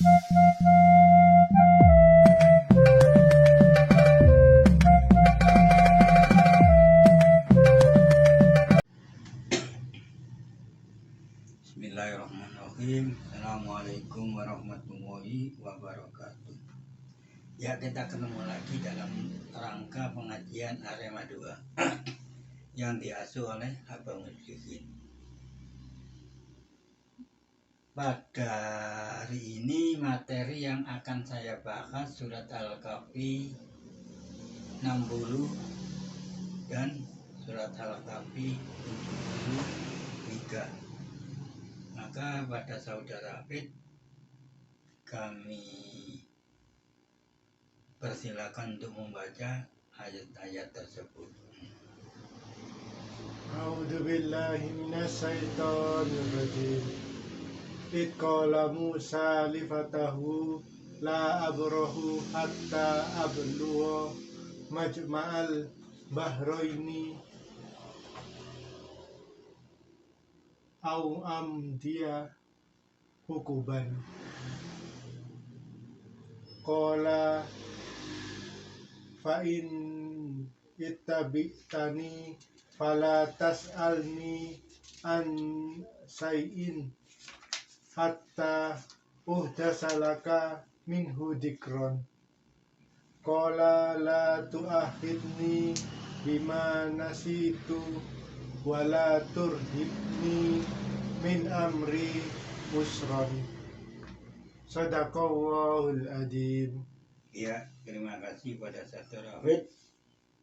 Bismillahirrahmanirrahim. Assalamualaikum warahmatullahi wabarakatuh. Ya, kita ketemu lagi dalam rangka pengajian Arema 2 yang diasuh oleh Abang Muslimin. Pada hari ini materi yang akan saya bahas surat Al-Kahfi 60 dan surat Al-Kahfi 73. Maka pada saudara Hafid kami persilakan untuk membaca ayat-ayat tersebut. A'udzubillahi minasyaitonir rajim. Id qala Musa li fatahu la abrahu hatta ablugha majma'al bahraini au amdiya hukuban. Qala fa in ittabi'tani fala tas'alni an say'in hatta uhdasalaka minhu dikron. Qala la tu'akhidni bima nasitu wala turhibni min amri usron. Shadaqallahul adzim. Ya, terima kasih pada saudara Hafid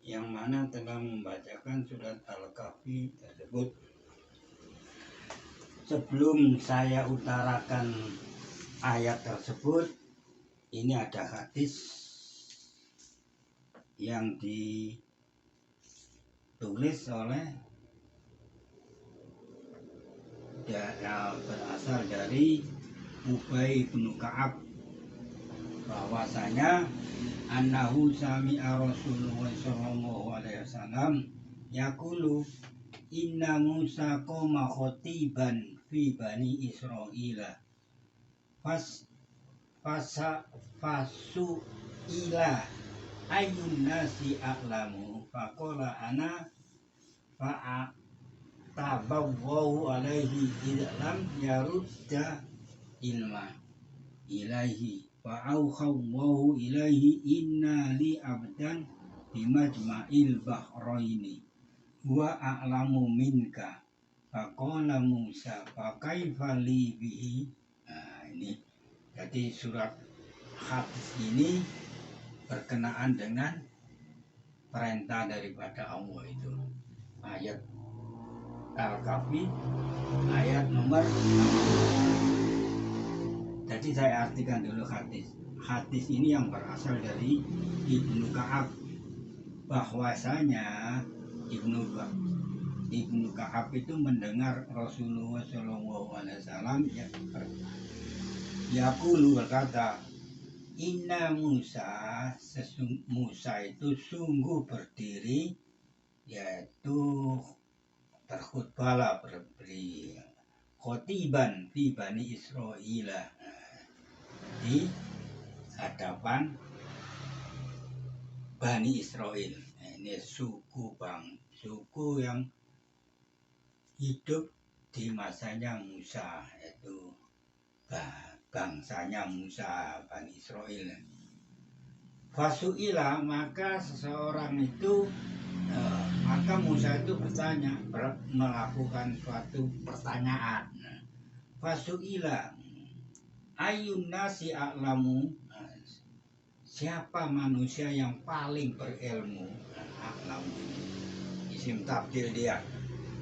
yang mana telah membacakan surat Al-Kahfi tersebut. Sebelum saya utarakan ayat tersebut, ini ada hadis yang ditulis oleh berasal dari Ubay bin Ka'ab, bahwasanya annahu sami'a Rasulullah sallallahu alaihi wasallam yaqulu inna Musa qoma khotiban fi bani Israila fasu ila ayyun nasi a'lamu faqala ana tabawwahu alaihi idlam yarudda ilma ilaihi fa'aukhawwahu ilaihi inna li abdan bimajma'il bahraini wa a'lamu minka faqala Musa faqaifa li bihi. Nah, ini jadi surat hadis ini berkenaan dengan perintah daripada Allah itu. Ayat Al-Kahfi ayat nomor 60. Jadi saya artikan dulu hadis. Hadis ini yang berasal dari Ibnu Ka'ab, bahwasanya Ibnu Ka'ab itu mendengar Rasulullah SAW yaqulu berkata, inna Musa, Musa itu sungguh berdiri, yaitu berkhutbahlah, berberi khotiban fi bani Israila, di hadapan Bani Israel. Ini suku yang hidup di masanya Musa, yaitu bangsanya Musa, Bani Israel. Fasu'ila, maka seseorang itu maka Musa itu bertanya, melakukan suatu pertanyaan. Fasu'ila ayyun nasi a'lamu, siapa manusia yang paling berilmu? A'lamu isim tabdil dia.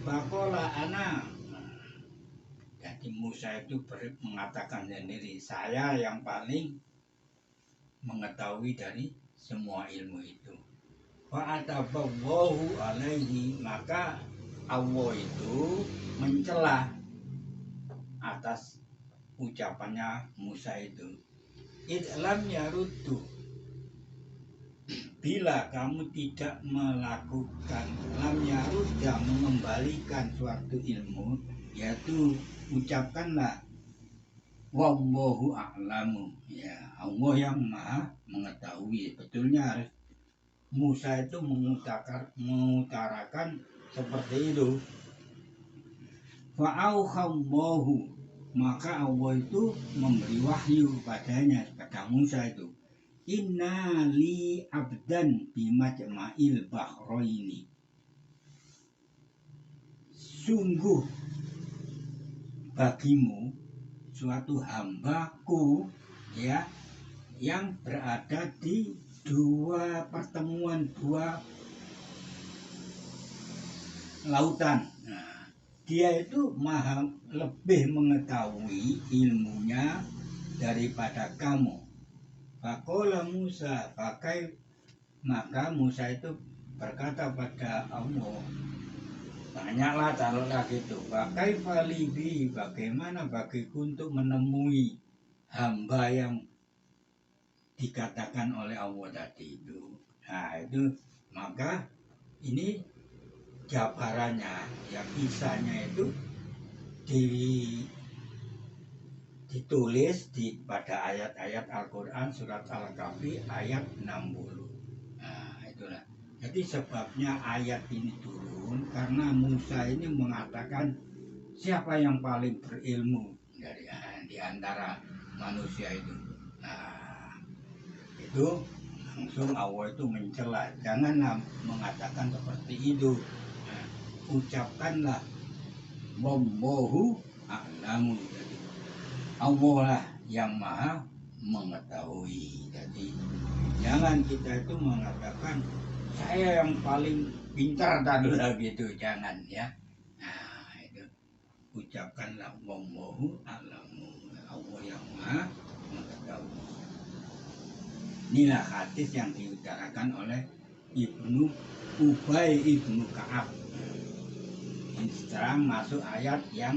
Faqala ana, jadi Musa itu mengatakan sendiri, saya yang paling mengetahui dari semua ilmu itu. Fa'atabawwahu alaihi, maka Allah itu mencela atas ucapannya Musa itu. Idlam yaruddu, bila kamu tidak melakukan, lam yarudda, mengembalikan suatu ilmu, yaitu ucapkanlah wallahu a'lamu. Ya, Allah yang maha mengetahui. Betulnya harus Musa itu mengutarakan seperti itu. Fa'auhallahu, maka Allah itu memberi wahyu padanya, pada Musa itu. Inna li abdan bimajma'il bahraini. Sungguh bagimu suatu hambaku, ya, yang berada di dua pertemuan dua lautan. Nah, dia itu maha lebih mengetahui ilmunya daripada kamu. Faqala Musa, maka Musa itu berkata pada Allah, tanyalah taruhlah gitu, pakai falibi, bagaimana bagiku untuk menemui hamba yang dikatakan oleh Allah tadi itu. Nah itu, maka ini jabarannya, ya kisahnya itu ditulis pada ayat-ayat Al-Quran surat Al-Kahfi ayat 60. Nah itulah, jadi sebabnya ayat ini turun karena Musa ini mengatakan siapa yang paling berilmu di antara manusia itu. Nah itu langsung Allah itu mencela, janganlah mengatakan seperti itu. Nah, ucapkanlah wallahu a'lamu, jadi Allah lah yang maha mengetahui. Jadi jangan kita itu mengatakan saya yang paling pintar tadi gitu, jangan ya. Nah itu ucapkanlah wallahu a'lamu, Allah yang maha mengetahui. Inilah hadis yang diutarakan oleh Ibnu Ubay Ibnu Ka'ab. Ini sekarang masuk ayat yang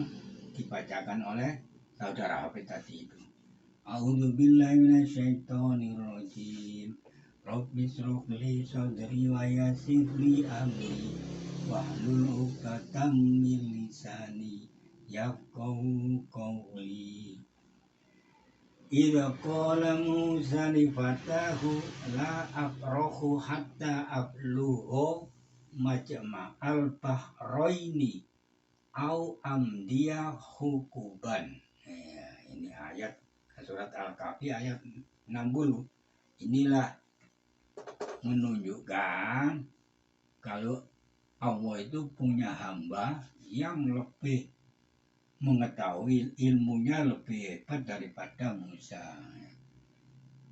dibacakan oleh saudara Hafid tadi itu. A'udzubillahi minasyaitonirrajim. Rabbi shrah li sadri wa yassir li amri wahlul 'uqdatam min lisani yafqahu qawli. Idza qala Musa li fatahu la afrahu hatta ablugha majma'al bahraini au amdiya hukuban. Ya, ini ayat surat Al-Kahfi ayat 60. Inilah menunjukkan kalau Allah itu punya hamba yang lebih mengetahui, ilmunya lebih hebat daripada Musa.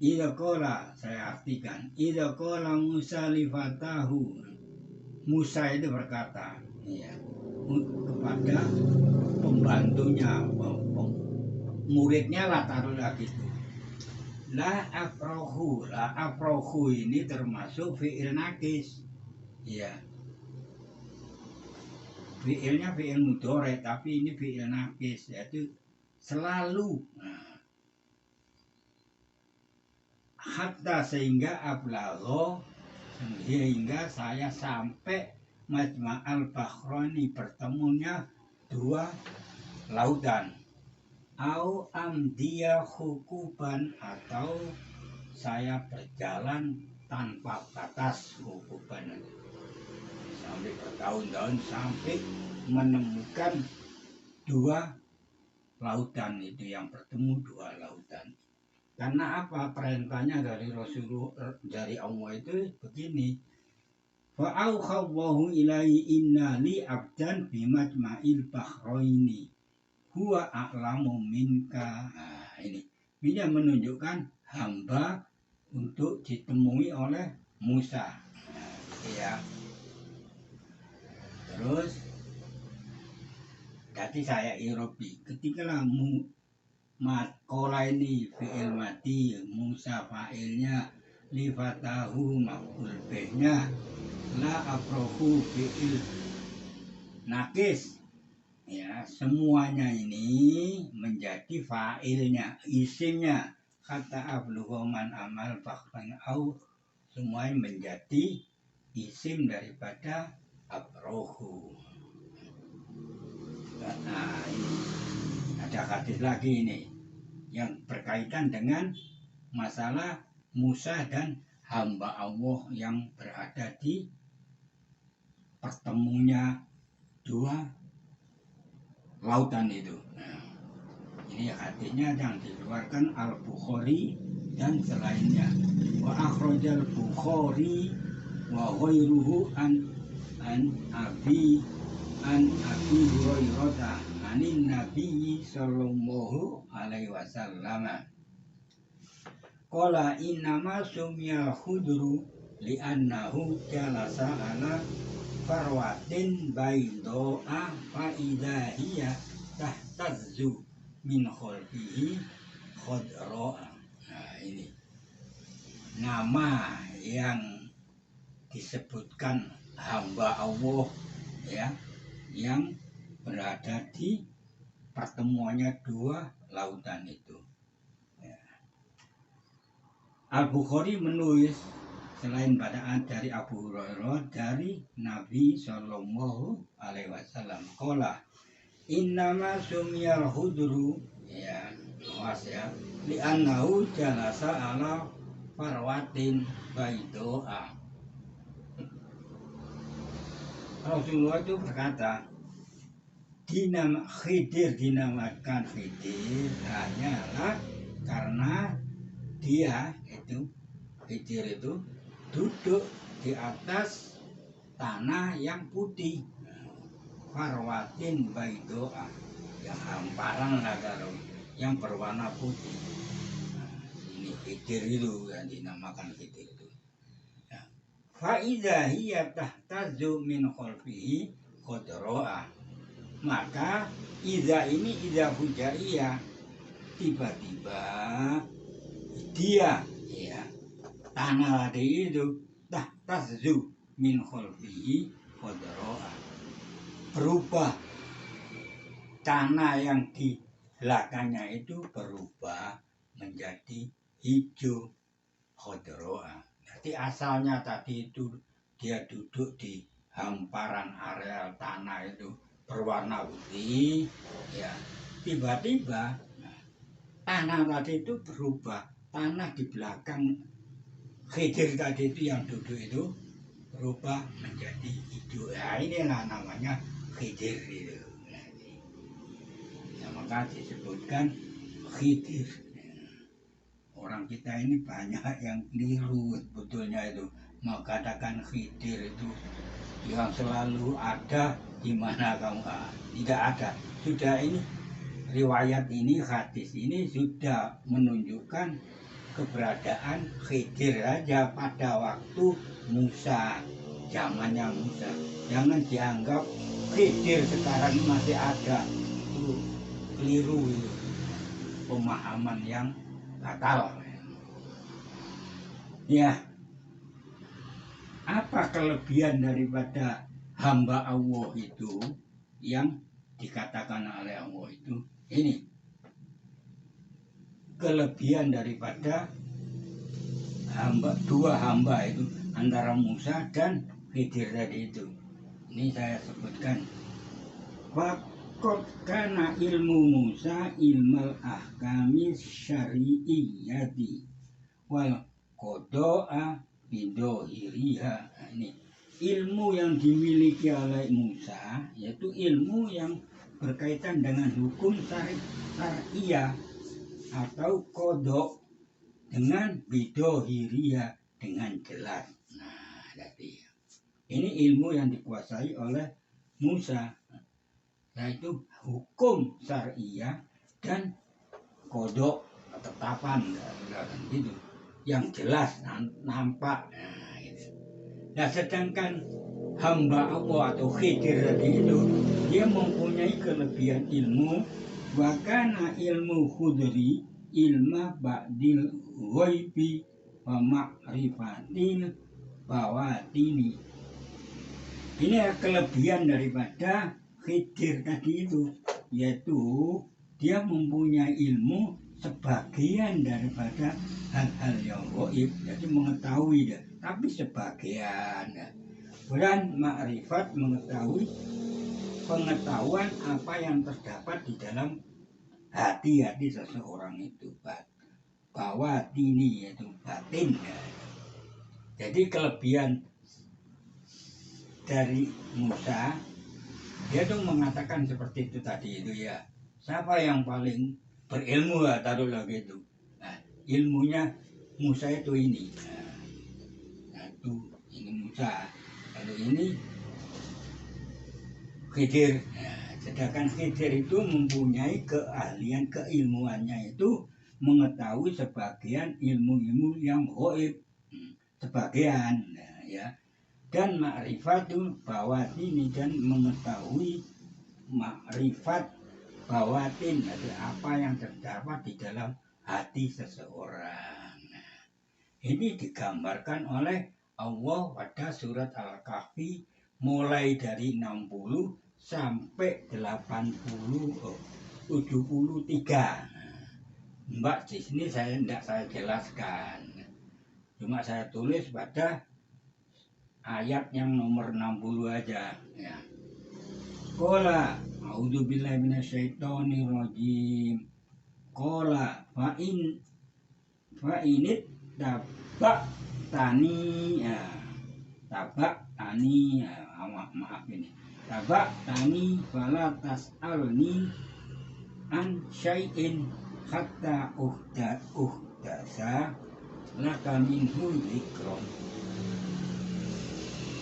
Idza qala, saya artikan, idza qala Musa li fatahu, Musa itu berkata, ya, kepada pembantunya, muridnya lah, taruhlah gitu. La afrohu ini termasuk fi'il nakis, ya. Fi'ilnya fi'il mudhari, tapi ini fi'il nakis, yaitu selalu. Nah, hatta sehingga ablagho, sehingga saya sampai majma'al bahraini, bertemunya dua lautan. Au amdiya hukuban, atau saya berjalan tanpa batas, hukuban sampai bertahun-tahun sampai menemukan dua lautan itu, yang bertemu dua lautan. Karena apa? Perintahnya dari Rasulullah, dari Allah itu begini, fa'auhallahu ilaihi inna li abdan bimajma'il bahraini huwa a'lamu minka. Nah, ini menunjukkan hamba untuk ditemui oleh Musa. Nah, ya. Terus tadi saya irobi, ketika kola ini fi'il mati, Musa fa'ilnya, li fatahu maf'ul bihnya, la afrohu fi'il nakis, ya, semuanya ini menjadi fa'ilnya, isimnya, kata abluhoman amal bahkan au, semuanya menjadi isim daripada abrohu. Nah, ini ada hadis lagi ini. yang berkaitan dengan masalah Musa dan hamba Allah yang berada di pertemunya dua lautan itu. Nah, ini hadisnya yang dikeluarkan Al-Bukhari dan selainnya. Wa akhrajal Bukhari wa ghairuhu an Abi Hurairah anin Nabi sallallahu alaihi wasallam. Qala innama sumya khudru li'annahu jalasa ala farwatin baydo'a fa idza hiya tahtazzu min khalfihi khadra'a. Nah, ini nama yang disebutkan hamba Allah ya, yang berada di pertemuannya dua lautan itu. Al-Bukhari menulis selain bacaan dari Abu Hurairah dari Nabi Sallallahu Alaihi Wasallam. Qala innama sumiyal hudru ya luas ya li'annahu jalasa ala farwatin baidoa. Rasulullah itu berkata, Khidir dinamakan Khidir hanyalah karena dia itu Khidir itu duduk di atas tanah yang putih, farwatin baidoa, yang hamparan lah kalau yang berwarna putih. Nah, ini Khidir itu yang dinamakan Khidir itu. Fa'idha hiya tahtazu min khalfihi khodro'ah. Maka idza ini idza fujaiyah, tiba-tiba dia ya tanah tadi itu tahtazu min khalfihi khodro'ah, berubah, tanah yang di belakangnya itu berubah menjadi hijau khodro'ah. Jadi asalnya tadi itu dia duduk di hamparan areal tanah itu berwarna putih, ya tiba-tiba tanah tadi itu berubah, tanah di belakang Khidir tadi itu yang duduk itu berubah menjadi hijau. Ya inilah namanya Khidir itu. Ya, maka disebutkan Khidir. Orang kita ini banyak yang keliru betulnya itu mengatakan Khidir itu yang selalu ada di mana kamu tidak ada. Sudah ini riwayat ini, hadis ini sudah menunjukkan keberadaan Khidir aja pada waktu Musa, zamannya Musa. Jangan dianggap Khidir sekarang masih ada, itu keliru itu. Pemahaman yang batal. Ya, apa kelebihan daripada hamba Allah itu yang dikatakan oleh Allah itu? Ini kelebihan daripada dua hamba itu antara Musa dan Khidir tadi itu. Ini saya sebutkan. Qad kana ilmu Musa ilmal ahkami syari'iyyati wal qada'a bidohiriha. Ini ilmu yang dimiliki oleh Musa, yaitu ilmu yang berkaitan dengan hukum syari'iyah atau kodok dengan bidohiriha, dengan jelas. Nah, jadi ini ilmu yang dikuasai oleh Musa, yaitu hukum syariah dan kodok ketetapan gitu yang jelas nampak. Nah, sedangkan hamba Allah atau Khidir tadi itu dia mempunyai kelebihan ilmu, wakana ilmu khudri ilma ba'dil ghaibi wa ma'rifatil bawatini. Ini kelebihan daripada Khidir tadi itu, yaitu dia mempunyai ilmu sebagian daripada hal-hal yang gaib, jadi mengetahui dia, tapi sebagian. Dan makrifat mengetahui pengetahuan apa yang terdapat di dalam hati-hati seseorang itu bawatini yaitu batin ya. Jadi kelebihan dari Musa, dia tuh mengatakan seperti itu tadi itu ya, siapa yang paling berilmu lah taruhlah gitu. Nah, ilmunya Musa itu ini. Nah, itu ini Musa. Kalau ini Khidir. Nah, sedangkan Khidir itu mempunyai keahlian keilmuannya itu mengetahui sebagian ilmu-ilmu yang gaib. Sebagian nah, ya. Dan ma'rifatul bawatini dan mengetahui makrifat bawatin dari apa yang terdapat di dalam hati seseorang. Ini digambarkan oleh Allah pada surat Al-Kahfi mulai dari 60 sampai 73. Mbak di sini tidak saya jelaskan. Cuma saya tulis pada ayat yang nomor 60 aja ya. Qala a'udzubillahi minasyaitonirrajim. Qala fa'init tabak tani ya. Tabak tani ya, maaf ini. Tabak tani fala tas'alni an syai'in hatta uhdasa laka minhu dzikron.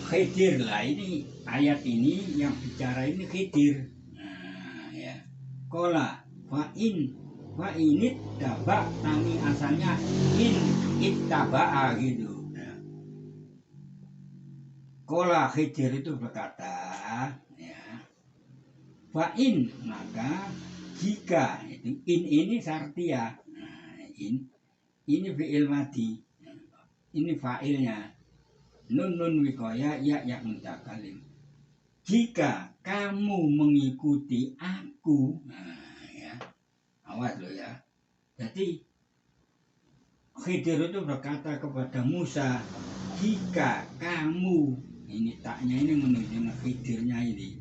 Khidir lah ini ayat ini yang bicara ini Khidir. Nah, ya. Kola fa'init tabak tani asalnya in ittaba'a gitu. Nah. Kola Khidir itu berkata, ya. Fa'in maka jika itu in ini sartia. Nah, ini fi'il madi. Ini fa'ilnya. Nun wikoya ya mutakalim. Jika kamu mengikuti aku, nah, ya, awas lo ya. Jadi Khidir itu berkata kepada Musa, jika kamu, ini taknya ini menuju Khidirnya ini,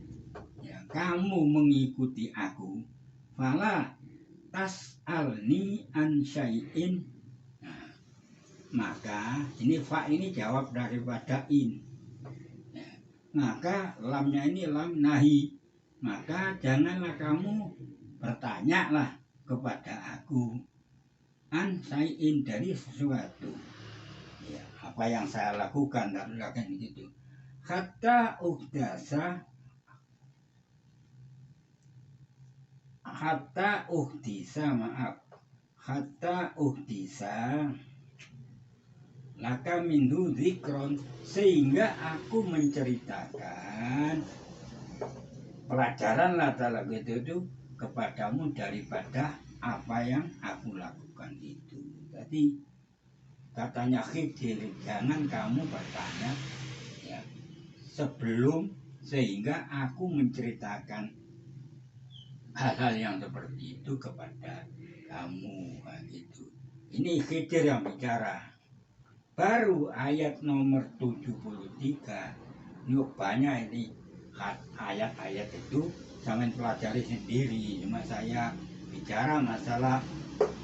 ya, kamu mengikuti aku, fala tas'alni an syai'in. Maka ini fa ini jawab daripada in ya. Maka lamnya ini lam nahi. Maka janganlah kamu bertanyalah kepada aku an syai'in dari sesuatu ya, apa yang saya lakukan dan lakukan itu hatta uhdisa laka minhu dzikron, sehingga aku menceritakan pelajaran lah gitu kepadamu daripada apa yang aku lakukan itu. Jadi katanya Khidir, jangan kamu bertanya ya, sebelum sehingga aku menceritakan hal-hal yang seperti itu kepada kamu gitu. Ini Khidir yang bicara. Baru ayat nomor 73, yuk banyak ini ayat-ayat itu jangan pelajari sendiri. Cuma saya bicara masalah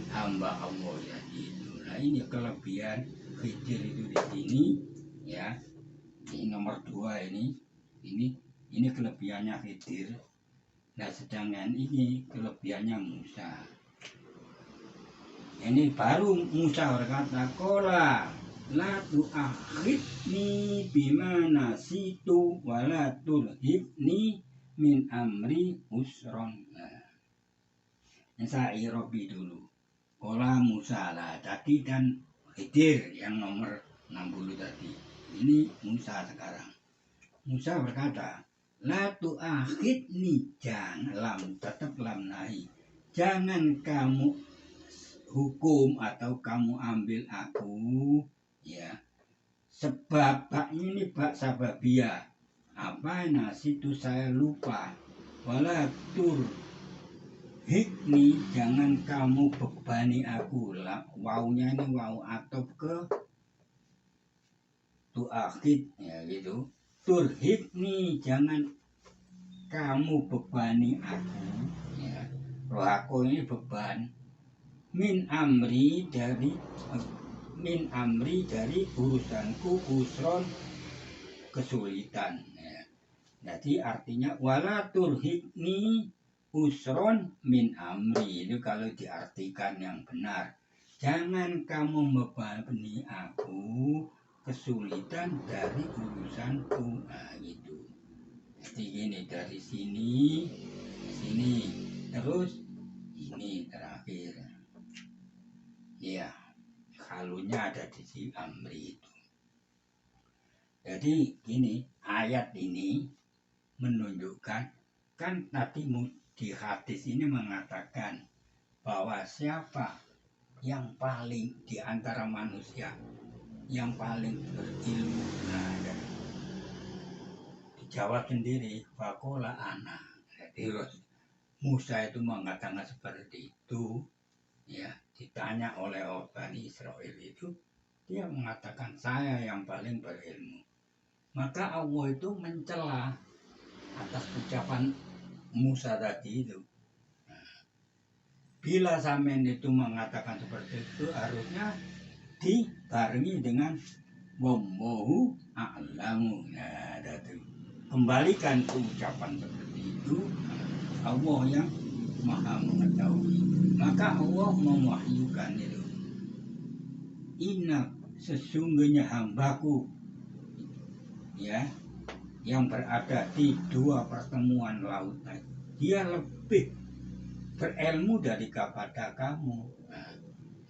hamba Allah ya itu. Nah ini kelebihan Khidir itu di sini ya. Ini nomor 2 ini kelebihannya Khidir. Nah sedangkan ini kelebihannya Musa. Ini baru Musa berkata, kola la tu'akhidni bima nasitu wa la tulhibni min amri usron. Nah, saya irobi dulu. Kola Musa lah tadi dan Khidir yang nomor 60 tadi. Ini Musa sekarang. Musa berkata, la tu'akhidni, jangan lam tetap lam nahi. Jangan kamu hukum atau kamu ambil aku ya, sebab bak ini bak sababia apa nasi itu saya lupa, wala tur hikni, jangan kamu bebani aku lah. Waunya ini wau atau ke tu akhid ya gitu. Tur hikni, jangan kamu bebani aku ya, rohako ini beban, min amri dari urusanku usron, kesulitan. Ya. Jadi artinya wala turhikni usron min amri, itu kalau diartikan yang benar. Jangan kamu membebani aku kesulitan dari urusanku. Nah, gitu. Jadi gini, dari sini terus ini terakhir. Ya, halunya ada di si amri itu. Jadi gini, ayat ini menunjukkan, kan tadi di hadis ini mengatakan bahwa siapa yang paling di antara manusia yang paling berilmu. Nah, dijawab sendiri, fakola ana. Jadi Musa itu mengatakan seperti itu, ya, ditanya oleh Bani Israel itu, dia mengatakan saya yang paling berilmu. Maka Allah itu mencela atas ucapan Musa tadi itu. Bila sampean itu mengatakan seperti itu, harusnya dibarengi dengan wallahu a'lamu. Nah, itu. Kembalikan ke ucapan seperti itu, Allah yang maha mengetahui. Maka Allah mewahyukan itu, inna, sesungguhnya hambaku, ya, yang berada di dua pertemuan lautan, dia lebih berilmu dari kepada kamu. Nah,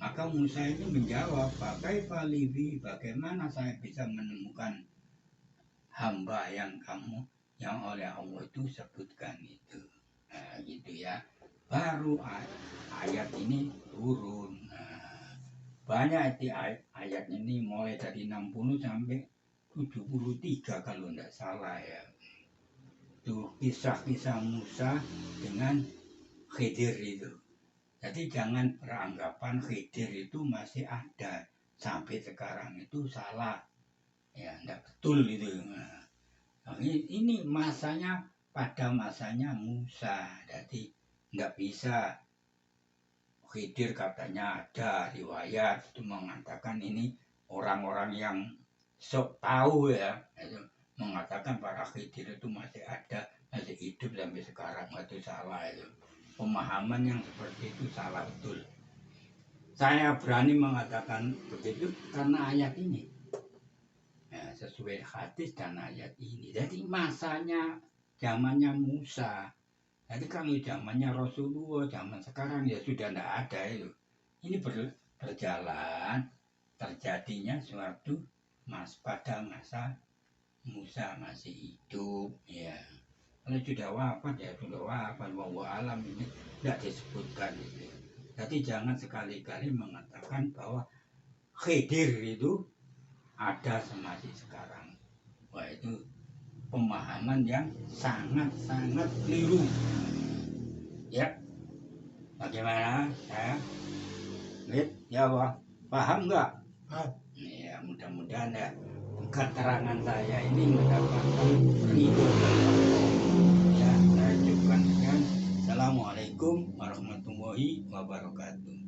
maka Musa ini menjawab, bagaimana saya bisa menemukan hamba yang kamu yang oleh Allah itu sebutkan itu. Nah, gitu ya. Baru ayat ini turun. Nah, banyak ayat ini mulai dari 60 sampai 73 kalau tidak salah ya. Itu kisah-kisah Musa dengan Khidir itu. Jadi jangan beranggapan Khidir itu masih ada sampai sekarang, itu salah. Ya, tidak betul itu. Nah, ini masanya pada masanya Musa. Jadi tidak bisa Khidir katanya ada riwayat itu mengatakan ini orang-orang yang sok tahu ya, itu mengatakan para Khidir itu masih ada, masih hidup sampai sekarang. Itu salah itu. Pemahaman yang seperti itu salah betul. Saya berani mengatakan begitu karena ayat ini. Ya, sesuai hadis dan ayat ini. Jadi masanya zamannya Musa. Jadi kalau zamannya Rasulullah, zaman sekarang ya sudah tidak ada itu. Ini berjalan, terjadinya suatu pada masa Musa masih hidup, ya. Kalau sudah wafat ya sudah wafat, wallahu alam, ini tidak disebutkan itu. Jadi jangan sekali-kali mengatakan bahwa Khidir itu ada masih sekarang. Wah, itu pemahaman yang sangat-sangat keliru. Ya, bagaimana? Ya, wah, paham nggak? Ya, mudah-mudahan ya keterangan saya ini mendapatkan ridho. Ya, saya ucapkan sekian. Assalamualaikum warahmatullahi wabarakatuh.